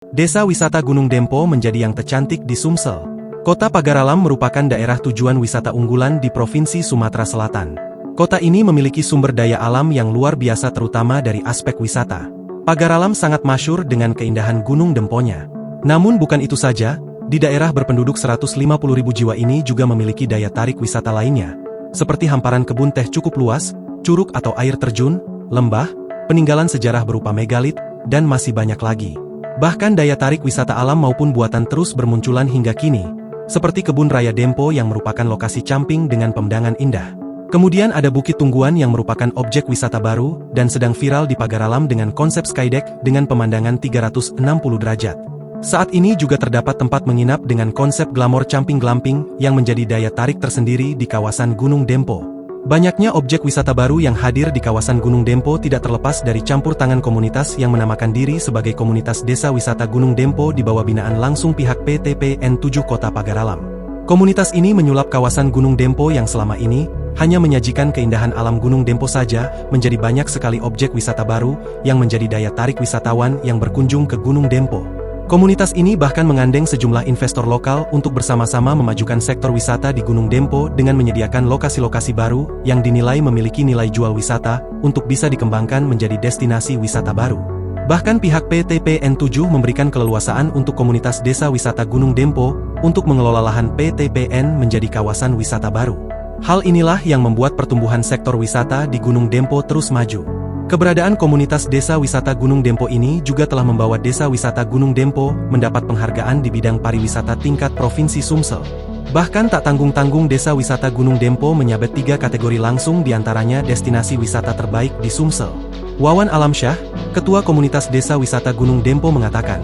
Desa wisata Gunung Dempo menjadi yang tercantik di Sumsel. Kota Pagaralam merupakan daerah tujuan wisata unggulan di Provinsi Sumatera Selatan. Kota ini memiliki sumber daya alam yang luar biasa terutama dari aspek wisata. Pagaralam sangat masyhur dengan keindahan Gunung Demponya. Namun bukan itu saja, di daerah berpenduduk 150.000 jiwa ini juga memiliki daya tarik wisata lainnya, seperti hamparan kebun teh cukup luas, curug atau air terjun, lembah, peninggalan sejarah berupa megalit, dan masih banyak lagi. Bahkan daya tarik wisata alam maupun buatan terus bermunculan hingga kini, seperti Kebun Raya Dempo yang merupakan lokasi camping dengan pemandangan indah. Kemudian ada Bukit Tungguan yang merupakan objek wisata baru dan sedang viral di Pagaralam dengan konsep skydeck dengan pemandangan 360 derajat. Saat ini juga terdapat tempat menginap dengan konsep glamor camping glamping yang menjadi daya tarik tersendiri di kawasan Gunung Dempo. Banyaknya objek wisata baru yang hadir di kawasan Gunung Dempo tidak terlepas dari campur tangan komunitas yang menamakan diri sebagai Komunitas Desa Wisata Gunung Dempo di bawah binaan langsung pihak PT PN 7 Kota Pagaralam. Komunitas ini menyulap kawasan Gunung Dempo yang selama ini hanya menyajikan keindahan alam Gunung Dempo saja, menjadi banyak sekali objek wisata baru yang menjadi daya tarik wisatawan yang berkunjung ke Gunung Dempo. Komunitas ini bahkan menggandeng sejumlah investor lokal untuk bersama-sama memajukan sektor wisata di Gunung Dempo dengan menyediakan lokasi-lokasi baru yang dinilai memiliki nilai jual wisata untuk bisa dikembangkan menjadi destinasi wisata baru. Bahkan pihak PT PN 7 memberikan keleluasaan untuk Komunitas Desa Wisata Gunung Dempo untuk mengelola lahan PT PN menjadi kawasan wisata baru. Hal inilah yang membuat pertumbuhan sektor wisata di Gunung Dempo terus maju. Keberadaan Komunitas Desa Wisata Gunung Dempo ini juga telah membawa Desa Wisata Gunung Dempo mendapat penghargaan di bidang pariwisata tingkat Provinsi Sumsel. Bahkan tak tanggung-tanggung Desa Wisata Gunung Dempo menyabet 3 kategori langsung diantaranya destinasi wisata terbaik di Sumsel. Wawan Alamsyah, Ketua Komunitas Desa Wisata Gunung Dempo mengatakan,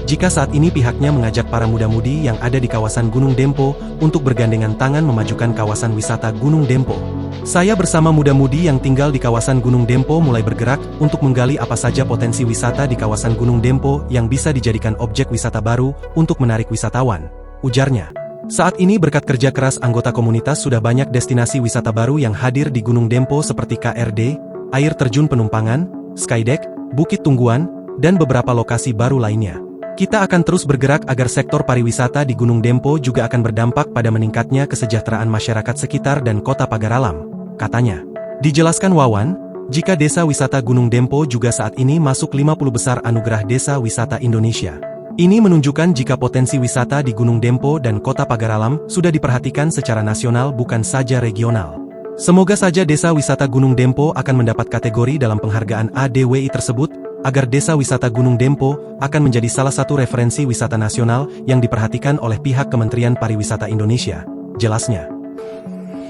jika saat ini pihaknya mengajak para muda-mudi yang ada di kawasan Gunung Dempo untuk bergandengan tangan memajukan kawasan wisata Gunung Dempo. Saya bersama muda-mudi yang tinggal di kawasan Gunung Dempo mulai bergerak untuk menggali apa saja potensi wisata di kawasan Gunung Dempo yang bisa dijadikan objek wisata baru untuk menarik wisatawan, ujarnya. Saat ini berkat kerja keras anggota komunitas sudah banyak destinasi wisata baru yang hadir di Gunung Dempo seperti KRD, air terjun penumpangan, skydeck, Bukit Tungguan, dan beberapa lokasi baru lainnya. Kita akan terus bergerak agar sektor pariwisata di Gunung Dempo juga akan berdampak pada meningkatnya kesejahteraan masyarakat sekitar dan kota Pagaralam, katanya. Dijelaskan Wawan, jika Desa Wisata Gunung Dempo juga saat ini masuk 50 besar Anugerah Desa Wisata Indonesia. Ini menunjukkan jika potensi wisata di Gunung Dempo dan kota Pagaralam sudah diperhatikan secara nasional bukan saja regional. Semoga saja Desa Wisata Gunung Dempo akan mendapat kategori dalam penghargaan ADWI tersebut, agar Desa Wisata Gunung Dempo akan menjadi salah satu referensi wisata nasional yang diperhatikan oleh pihak Kementerian Pariwisata Indonesia, jelasnya.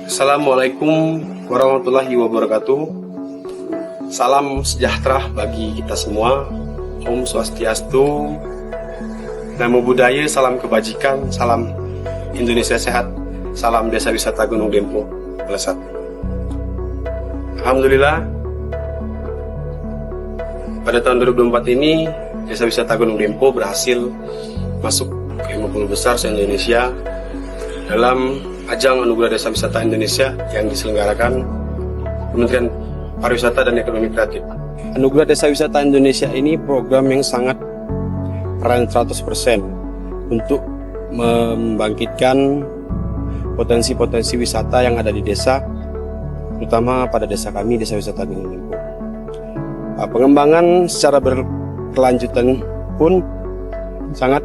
Assalamualaikum warahmatullahi wabarakatuh. Salam sejahtera bagi kita semua. Om Swastiastu, Namo Buddhaya, salam kebajikan, salam Indonesia sehat, salam Desa Wisata Gunung Dempo melesat. Alhamdulillah, pada tahun 2024 ini, Desa Wisata Gunung Dempo berhasil masuk ke 50 besar se-Indonesia dalam ajang Anugerah Desa Wisata Indonesia yang diselenggarakan Kementerian Pariwisata dan Ekonomi Kreatif. Anugerah Desa Wisata Indonesia ini program yang sangat peran 100% untuk membangkitkan potensi-potensi wisata yang ada di desa, terutama pada desa kami, Desa Wisata Gunung Dempo. Pengembangan secara berkelanjutan pun sangat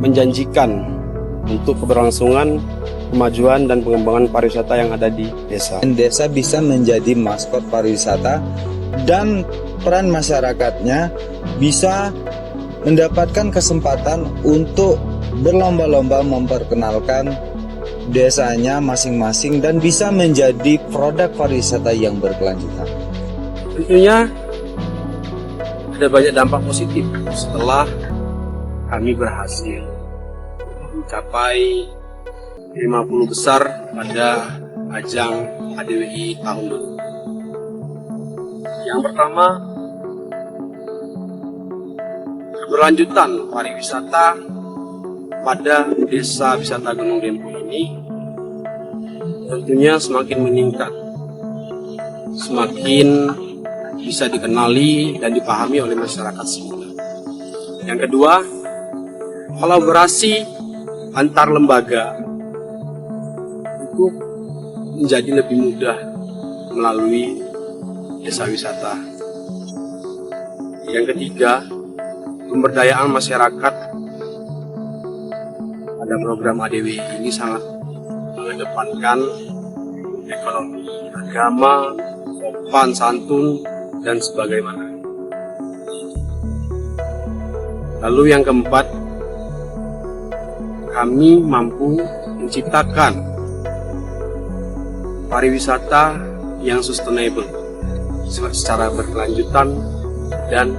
menjanjikan untuk keberlangsungan, kemajuan, dan pengembangan pariwisata yang ada di desa. Desa bisa menjadi maskot pariwisata dan peran masyarakatnya bisa mendapatkan kesempatan untuk berlomba-lomba memperkenalkan desanya masing-masing dan bisa menjadi produk pariwisata yang berkelanjutan. Tentunya ada banyak dampak positif setelah kami berhasil mencapai 50 besar pada ajang ADWI tahun ini. Yang pertama, keberlanjutan pariwisata pada Desa Wisata Gunung Dempo ini tentunya semakin meningkat, semakin bisa dikenali dan dipahami oleh masyarakat semua. Yang kedua, kolaborasi antar lembaga itu menjadi lebih mudah melalui desa wisata. Yang ketiga, pemberdayaan masyarakat. Pada program ADWI ini sangat mengedepankan ekonomi, agama, sopan, santun, dan sebagainya. Lalu yang keempat, kami mampu menciptakan pariwisata yang sustainable secara berkelanjutan dan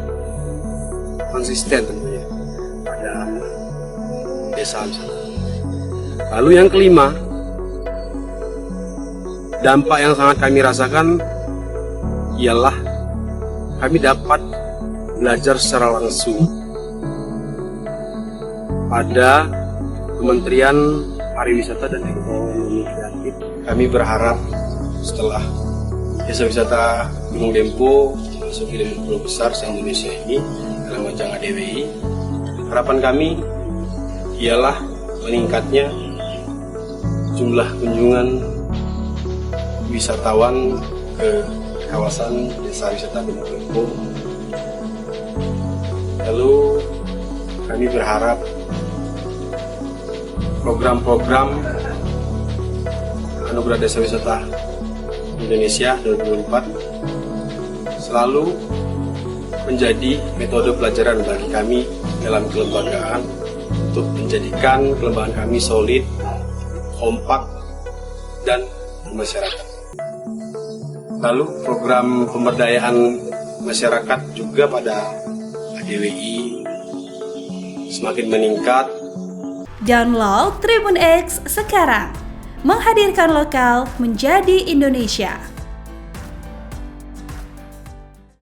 konsisten tentunya pada desa wisata. Lalu yang kelima, dampak yang sangat kami rasakan ialah kami dapat belajar secara langsung pada Kementerian Pariwisata dan Ekonomi Kreatif. Kami berharap setelah desa wisata Gunung Dempo masuk ke 50 besar se-Indonesia ini dalam ajang ADWI, harapan kami ialah meningkatnya jumlah kunjungan wisatawan ke kawasan desa wisata Gunung Dempo. Lalu kami berharap program-program Anugerah Desa Wisata Indonesia 2024 selalu menjadi metode pelajaran bagi kami dalam kelembagaan untuk menjadikan kelembagaan kami solid, kompak, dan bermasyarakat. Lalu program pemberdayaan masyarakat juga pada ADWI semakin meningkat. Download Tribun X sekarang, menghadirkan lokal menjadi Indonesia.